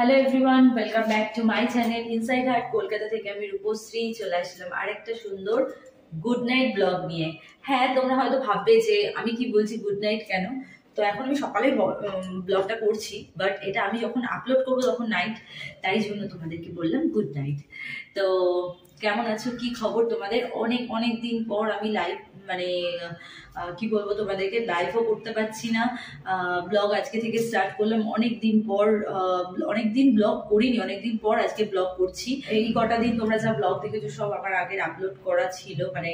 Hello everyone, welcome back to my channel inside heart Kolkata থেকে। আমি রূপশ্রী চলে আসলাম আরেকটা সুন্দর গুড নাইট ব্লগ নিয়ে। হ্যাঁ, তোমরা হয়তো ভাববে যে আমি কি বলছি গুড নাইট কেন। তো এখন আমি সকালে ব্লগটা করছি, বাট এটা আমি যখন আপলোড করবো তখন নাইট, তাই জন্য তোমাদেরকে বললাম গুড নাইট। তো কেমন আছো, কি খবর তোমাদের? অনেক অনেক দিন পর আমি লাইভ মানে কি বলবো তোমাদেরকে, লাইভও করতে পারছি না। ব্লগ আজকে থেকে স্টার্ট করলাম অনেক দিন পর, অনেকদিন ব্লগ করিনি, অনেকদিন পর আজকে ব্লগ করছি। এই কটা দিন তোমরা যা ব্লগ দেখেছো সব আমার আগের আপলোড করা ছিল, মানে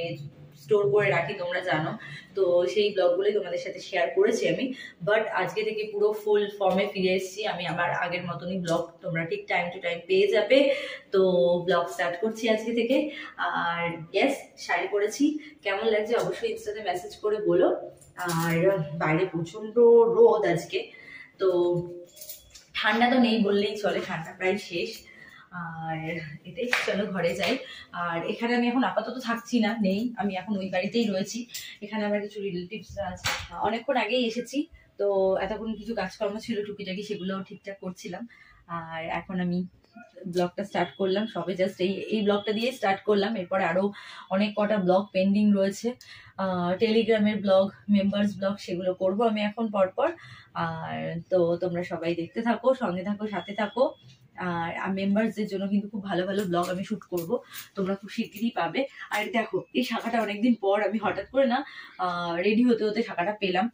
স্টোর করে রাখি তোমরা জানো। তো সেই ব্লগগুলোই তোমাদের সাথে শেয়ার করেছি আমি, বাট আজকে থেকে পুরো ফুল ফর্মে ফিরে এসেছি আমি। আমার আগের মতনই ব্লগ তোমরা ঠিক টাইম টু টাইম পেয়ে যাবে। তো ব্লগ স্টার্ট করছি আজকে থেকে। আর ইয়েস, শাড়ি পরেছি, কেমন লাগছে অবশ্যই ইনস্টাতে মেসেজ করে বলো। আর বাইরে প্রচন্ড রোদ আজকে, তো ঠান্ডা তো নেই বললেই চলে, ঠান্ডা প্রায় শেষ। আর এটাই, চলো ঘরে যাই। আর এখানে আমি এখন আপাতত থাকছি না, নেই, আমি এখন ওই বাড়িতেই রয়েছি। এখানে আমার কিছু রিলেটিভসরা আছে, অনেকক্ষণ আগেই এসেছি। তো এতক্ষণ কিছু কাজকর্ম ছিল টুকিটাকি, সেগুলো ঠিকঠাক করছিলাম। আর এখন আমি ব্লগটা স্টার্ট করলাম, সবে জাস্ট এই ব্লগটা দিয়ে স্টার্ট করলাম। এরপরে আরো অনেক কটা ব্লগ পেন্ডিং রয়েছে, টেলিগ্রামের ব্লগ, মেম্বার্স ব্লগ, সেগুলো করব আমি এখন পরপর। আর তো তোমরা সবাই দেখতে থাকো, সঙ্গে থাকো, সাথে থাকো। আর মেম্বারসদের জন্য কিন্তু খুব ভালো ভালো ব্লগ আমি শুট করব, তোমরা খুব শিগগিরই পাবে। আর দেখো, এই শাখাটা অনেকদিন পর আমি হঠাৎ করে না রেডি হতে হতে শাখাটা পেলাম,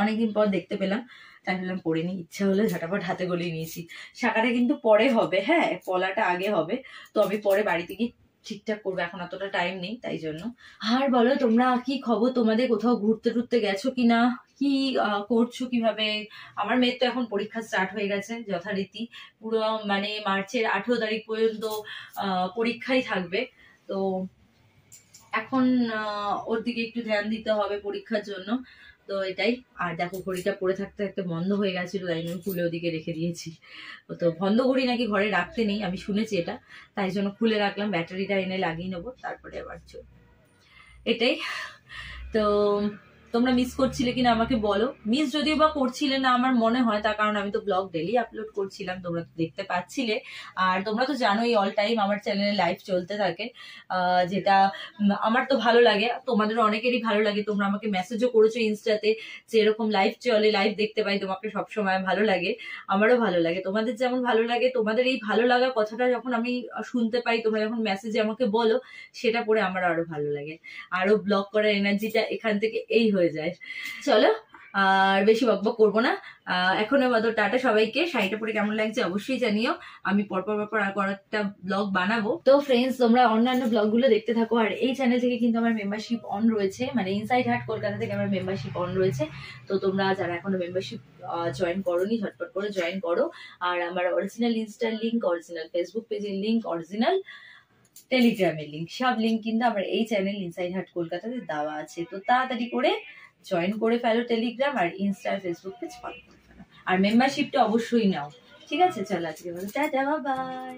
অনেকদিন পর দেখতে পেলাম, তাই ভাবলাম পরে নিই, ইচ্ছা হলে ঝটাপট হাতে গলিয়ে নিয়েছি। শাখাটা কিন্তু পরে হবে, হ্যাঁ, পলাটা আগে হবে। তো আমি পরে বাড়িতে গিয়ে ঠিকঠাক করবো, এখন অতটা টাইম নেই, তাই জন্য। আর বলো তোমরা কি খবর, তোমাদের কোথাও ঘুরতে টুরতে গেছো কিনা, কি করছো কিভাবে? আমার মেয়ের তো এখন পরীক্ষা স্টার্ট হয়ে গেছে যথারীতি, পুরো মানে মার্চের 18 তারিখ পর্যন্ত পরীক্ষাই থাকবে। তো এখন ওর দিকে একটু ধ্যান দিতে হবে পরীক্ষার জন্য, তো এটাই। আর দেখো, ঘড়িটা পরে থাকতে থাকতে বন্ধ হয়ে গেছিল, তাই আমি খুলে ওদিকে রেখে দিয়েছি। তো বন্ধ ঘড়ি নাকি ঘরে রাখতে নেই, আমি শুনেছি এটা, তাই জন্য খুলে রাখলাম। ব্যাটারিটা এনে লাগিয়ে নেবো, তারপরে আবার এটাই। তো তোমরা মিস করছিলে কিনা আমাকে বলো। মিস যদিও বা করছিলে না আমার মনে হয়, তার কারণ আমি তো ব্লগ ডেলি আপলোড করছিলাম, তোমরা তো দেখতে পাচ্ছিলে। আর তোমরা তো জানোই অল টাইম আমার চ্যানেলে লাইভ চলতে থাকে, যেটা আমার তো ভালো লাগে, তোমাদের অনেকেরই ভালো লাগে। তোমরা আমাকে মেসেজও করেছো ইনস্টাতে যে এরকম লাইভ চলে, লাইভ দেখতে পাই, তোমাকে সবসময় ভালো লাগে। আমারও ভালো লাগে, তোমাদের যেমন ভালো লাগে। তোমাদের এই ভালো লাগা কথাটা যখন আমি শুনতে পাই, তোমরা যখন মেসেজে আমাকে বলো, সেটা পড়ে আমার আরো ভালো লাগে। আরো ব্লগ করার এনার্জিটা এখান থেকে এই হয়ে যায়। চলো আর বেশি বকবক করবো না, এখন আপাতত টাটা সবাইকে। শাড়িটা পরে কেমন লাগছে অবশ্যই জানিও, আমি পরপর আর একটা ব্লগ বানাবো। তো ফ্রেন্ডস, তোমরা অন্যান্য ব্লগ গুলো দেখতে থাকো। আর এই চ্যানেল থেকে কিন্তু আমার মেম্বারশিপ অন রয়েছে, মানে ইনসাইড হার্ট কলকাতা থেকে আমার মেম্বারশিপ অন রয়েছে। তো তোমরা যারা এখনো মেম্বারশিপ জয়েন করোনি, ঝটপট করে জয়েন করো। আর আমার অরিজিনাল ইনস্টার লিঙ্ক, অরিজিনাল ফেসবুক পেজের লিঙ্ক, অরিজিনাল টেলিগ্রামের লিঙ্ক, সব লিঙ্ক কিন্তু আমার এই চ্যানেল ইনসাইড হার্ট কলকাতাতে দেওয়া আছে। তো তাড়াতাড়ি করে জয়েন করে ফেলো টেলিগ্রাম, আর ইনস্টা ফেসবুক পেজ ফলো করে ফেলো। আর মেম্বারশিপটা অবশ্যই নাও, ঠিক আছে? চলো আজকে বলো টাটা, বাই বাই।